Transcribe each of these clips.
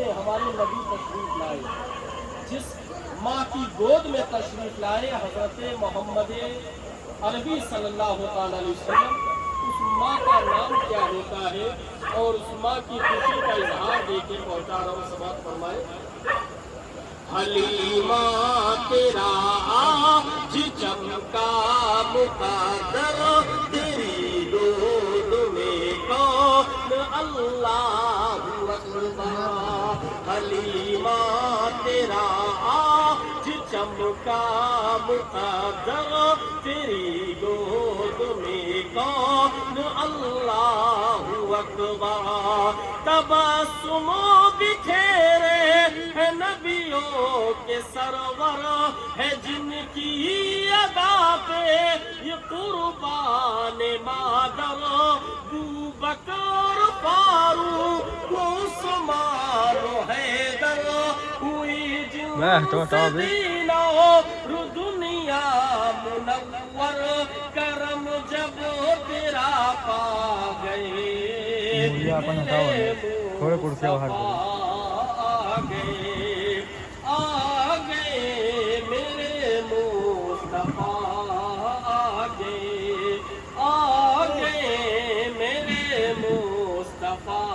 میں ہمارے نبی تشریف لائے، جس ماں کی گود میں تشریف لائے حضرت محمد عربی صلی اللہ تعالی علیہ وسلم، اس ماں کا نام کیا ہوتا ہے اور اس ماں کی خوشی کا اظہار دے کے پہنچا رہا ہوں، سماعت فرمائے۔ حلیمہ تیرا آج چمکا مقدر، تیری گود میں کون اللہ اکبر۔ حلیمہ تیرا آج چمکا مقدر، تیری گود میں کون اللہ اکبر۔ تبسم بکھیرے ہے نبیوں کے سرور، ہے جن کی ادا پہ یہ قربان مادر۔ بوبکر فاروق عثمان و حیدر، ہوئی جن سے دینا رو دنیا منور۔ کرم جب تیرا پا گئے تھوڑے کرسی باہر آ گئے میرے مصطفیٰ، آ گئے میرے مصطفیٰ،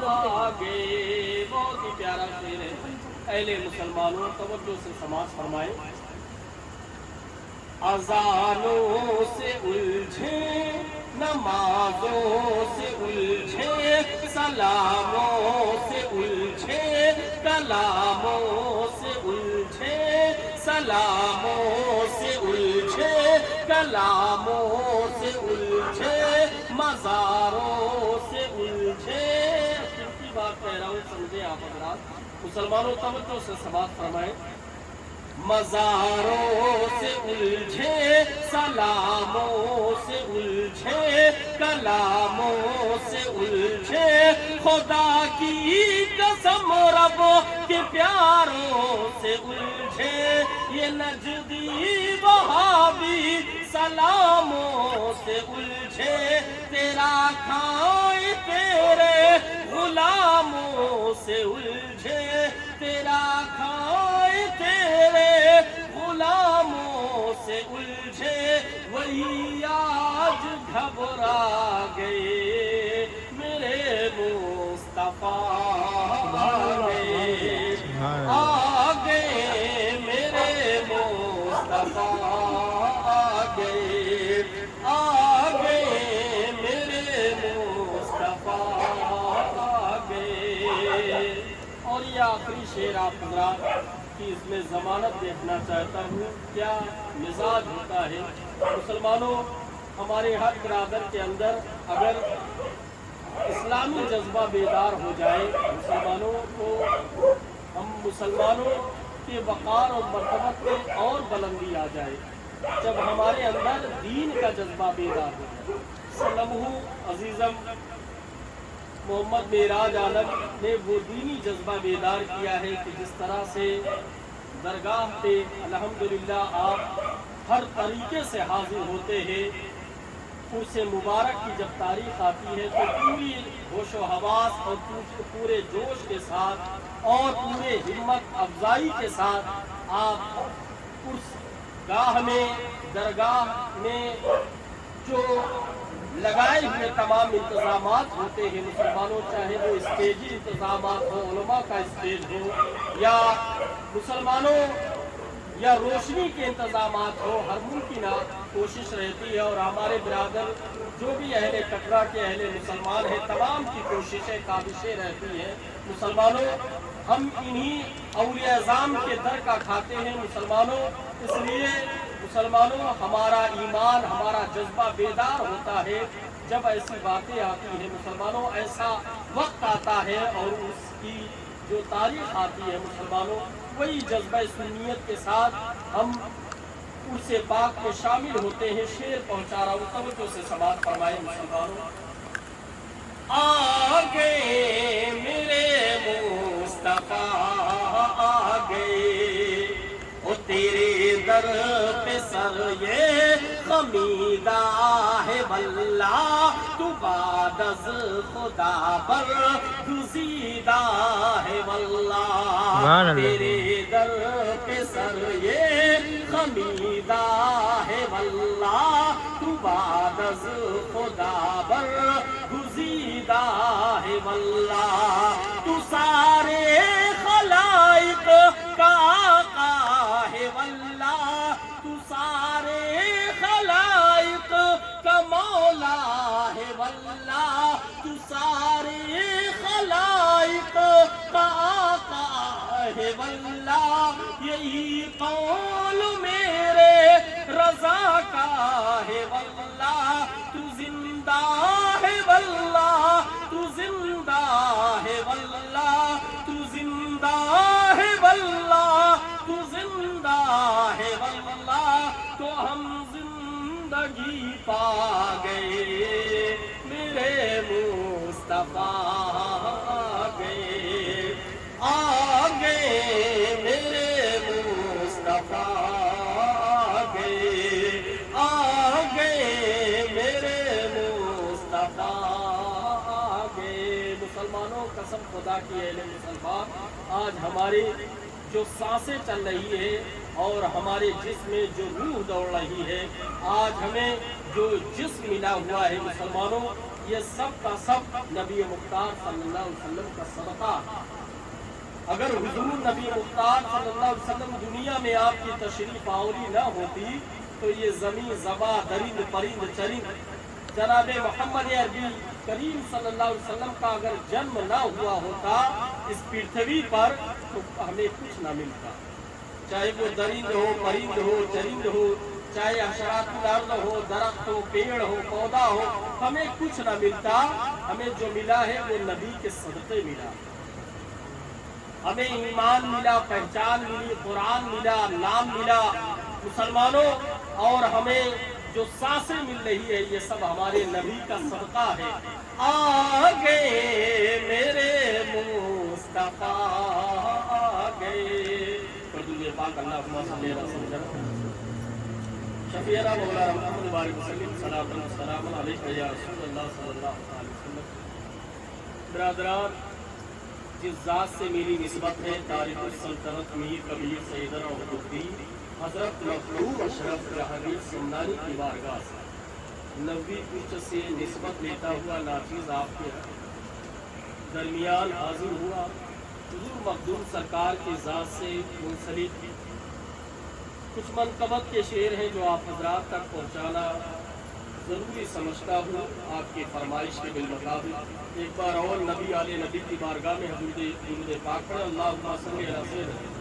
آ گئے۔ بہت ہی پیارا شعر ہے۔ اہل مسلمانوں توجہ سے سماعت فرمائے۔ اذانوں سے الجھے نمازوں سے الجھے، سلاموں سے الجھے کلاموں سے الجھے، سلاموں سے الجھے کلاموں سے الجھے، مزاروں سے الجھے۔ کی بات کہہ رہا ہوں، سمجھے آپ حضرات۔ مسلمانوں توجہ سے سماعت فرمائیں۔ مزاروں سے الجھے، سلاموں سے الجھے کلاموں سے الجھے، خدا کی قسم رب کے پیاروں سے الجھے، یہ نجدی وہابی سلاموں سے الجھے، تیرا کھائے تیرے غلاموں سے الجھے، تیرا کھائے تیرے غلاموں سے الجھے، وہی آج گھبرا گئے میرے مصطفیٰ، آ گئے میرے مصطفیٰ، آ گئے میرے مصطفیٰ، آ گئے۔ اور یہ آخری شعر آپ حضرات کی اس میں ضمانت دیکھنا چاہتا ہوں، کیا مزاج ہوتا ہے مسلمانوں۔ ہمارے ہر برادر کے اندر اگر اسلامی جذبہ بیدار ہو جائے مسلمانوں کو، ہم مسلمانوں کے وقار اور مرتبت میں اور بلندی آ جائے، جب ہمارے اندر دین کا جذبہ بیدار ہو جائے۔ سلمہ عزیزم محمد معراج عالم نے وہ دینی جذبہ بیدار کیا ہے کہ جس طرح سے درگاہ پہ الحمدللہ آپ ہر طریقے سے حاضر ہوتے ہیں، عرص مبارک کی جب تاریخ آتی ہے تو پوری ہوش و حواس اور پورے جوش کے ساتھ اور پورے ہمت افزائی کے ساتھ آپ عرص گاہ میں، درگاہ میں جو لگائے ہوئے تمام انتظامات ہوتے ہیں مسلمانوں، چاہے وہ اسٹیجی انتظامات ہو، علماء کا اسٹیج ہو، یا مسلمانوں یا روشنی کے انتظامات ہو، ہر ممکنہ کوشش رہتی ہے۔ اور ہمارے برادر جو بھی اہل کٹرا کے اہل مسلمان ہیں، تمام کی کوششیں کاوشیں رہتی ہیں۔ مسلمانوں ہم انہی اولیاء اعظام کے در کا کھاتے ہیں مسلمانوں، اس لیے مسلمانوں ہمارا ایمان، ہمارا جذبہ بیدار ہوتا ہے جب ایسی باتیں آتی ہیں۔ مسلمانوں ایسا وقت آتا ہے اور اس کی جو تاریخ آتی ہے مسلمانوں، وہی جذبہ سنیت کے ساتھ ہم عرص پاک میں شامل ہوتے ہیں۔ شعر پہنچا رہا ہوں، توجہ سے سماعت فرمائے مسلمانوں۔ آ گئے میرے مصطفیٰ، آ گئے، او تیرے در پہ سر یہ خمیدہ ہے واللہ تو بعد از خدا برگزیدہ ہے واللہ تیرے در پہ سر یہ خمیدہ ہے واللہ تو بعد از خدا برگزیدہ ہے واللہ تو سارے خلائق کا آقا ہے واللہ تو سارے خلائق کا مولا ہے واللہ تو سارے خلائق کا آقا ہے واللہ یہی قول میرے رضا کا ہے واللہ تو زندہ ہے واللہ تو زندہ ہے واللہ تو زندہ ہے واللہ تو زندہ ہے واللہ تو ہم زندگی پا گئے میرے مصطفیٰ آ گئے میرے مصطفیٰ آ گئے میرے مصطفیٰ مسلمانوں قسم خدا کی اہل مسلمان آج ہماری جو سانسیں چل رہی ہے اور ہمارے جسم میں جو روح دوڑ رہی ہے آج ہمیں جو جسم ملا ہوا ہے مسلمانوں یہ سب کا سب نبی مختار صلی اللہ علیہ وسلم کا صدقہ اگر حضور نبی مختار صلی اللہ علیہ وسلم دنیا میں آپ کی تشریف آوری نہ ہوتی تو یہ زمین زبا درند پرند چرند جناب محمد عربی کریم صلی اللہ علیہ وسلم کا اگر جنم نہ ہوا ہوتا اس پرتھوی پر تو ہمیں کچھ نہ ملتا چاہے وہ درند ہو پرند ہو چرند ہو چاہے حشرات الارض ہو درخت ہو پیڑ ہو پودا ہو ہمیں کچھ نہ ملتا ہمیں جو ملا ہے وہ نبی کے صدقے ملا ہمیں ایمان ملا پہچان ملی قرآن ملا نام ملا مسلمانوں اور ہمیں جو سانسیں مل رہی ہے یہ سب ہمارے نبی کا صدقہ ہے آ گئے میرے مصطفیٰ آ گئے پردو پاک اللہم صلی اللہ علیہ وسلم شفیعنا مولانا محمد بارک وسلم صلاۃ و سلام علیکہ یا رسول اللہ صلی اللہ علیہ وسلم برادران جس ذات سے میری نسبت ہے تاریخ السلطنت میر کبیر سیدنا عبدالدین حضرت مخلوق اشرف جہانگیر سمنانی کی بارگاہ سے نبوی کچھ سے نسبت لیتا ہوا ناچیز آپ کے درمیان حاضر ہوا حضور مخدوم سرکار کی ذات سے منسلک کچھ منقبت کے شعر ہیں جو آپ حضرات تک پہنچانا ضروری سمجھتا ہوں آپ کی فرمائش کے بالمطابق ایک بار اور نبی علیہ نبی کی بارگاہ میں درود پاک پڑھیں اللہم صلی علی سیدنا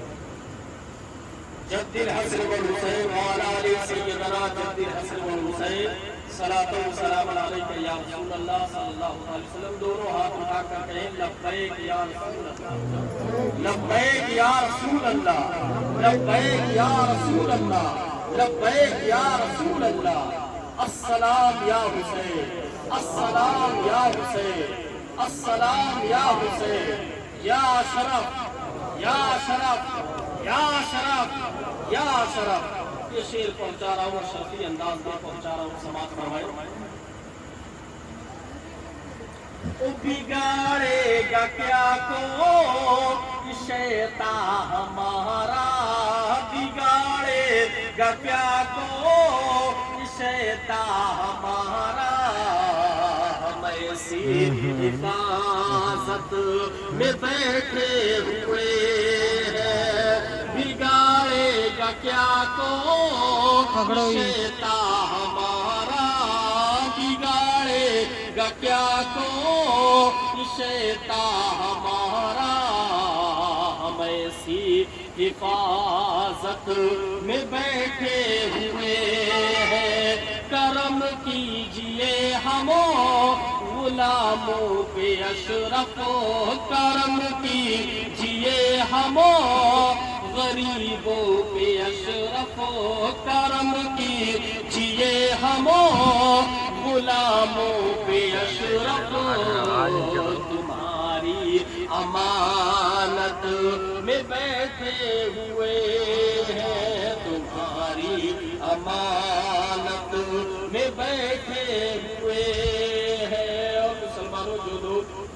جد الحسن والحسین وعلی آل سیدنا جد الحسن والحسین صلاۃ و سلام علیکہ یا رسول اللہ صلی اللہ علیہ وسلم دونوں ہاتھ اٹھا کر کہیں لبیک یا رسول اللہ لبیک یا رسول اللہ لبیک یا رسول اللہ لبیک یا رسول اللہ السلام یا حسین السلام یا حسین السلام یا حسین یا شرف یا شرف یا شرف یا شرف یہ شعر پہنچا رہا ہوں شرفی انداز میں پہنچا رہا ہوں سماعت فرمائیں بگاڑے گا کیا کو شیطان ہمارا بگاڑے گا کیا کو شیطان ہمارا ہم ایسی حفاظت میں بیٹھے ہوئے ہیں بگاڑے گا کیا کو شیطان ہمارا بگاڑے گا کیا کو شیطان ہمارا ہم ایسی حفاظت میں بیٹھے ہوئے ہیں کرم کیجئے ہم غلاموں پہ اشرف کرم کیجئے ہم غریبوں پہ اشرف کرم کیجئے ہم غلاموں پہ اشرف تمہاری امانت میں بیٹھے ہوئے ہیں تمہاری امانت